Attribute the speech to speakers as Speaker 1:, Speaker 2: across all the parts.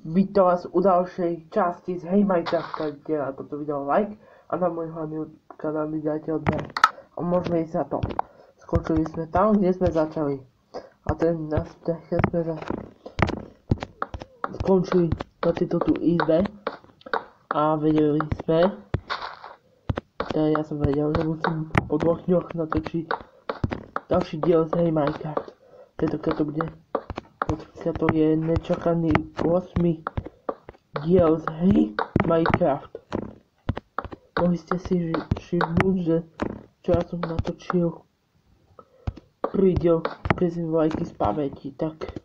Speaker 1: Vítam vás u ďalšej časti z Minecrafta, kde na toto video like a na môj hlavný kanál mi dajte odber. A môžeme ísť za to. Skončili sme tam, kde sme začali. A ten nás sme skončili na tejto tu izbe. A vedeli sme, teda ja som vedel, že musím po 2 dňoch natočiť ďalší diel z Minecraft. Tentokrát to bude, to je nečakaný 8. diel z hry Minecraft. Mohli ste si všimnúť, že včera som natočil prvý diel prezivovajky z pamäti, tak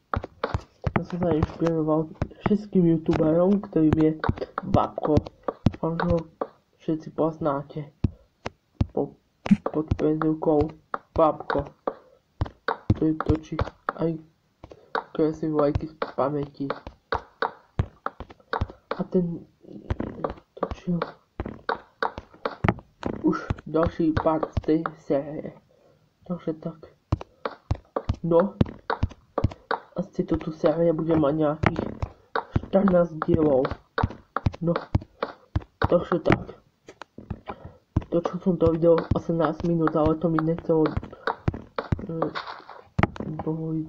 Speaker 1: ja som sa inšpiroval všetkým youtuberom, ktorým je Babko. Dúfam, že ho všetci poznáte pod prezivkou Babko, ktorý točí aj prezivovajky z pamäti. A ten točil už ďalší part z tej série. Takže tak. No. Asi toto série bude mať nejakých 14 dielov. No. Takže tak. Točil som to video 18 minút, ale to mi nechcelo dovoliť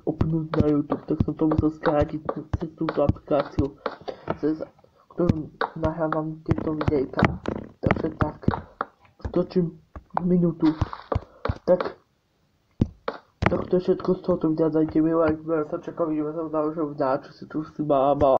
Speaker 1: upnúť na YouTube, tak som to musel skrátiť cez túto aplikáciu, cez ktorú nahrávam tieto videjka. Takže tak. Točím minútu. Tak to je všetko z tohoto videa, dajte mi like, budem sa čakať, vidíme sa v ďalšom videu, čo si tu si bába.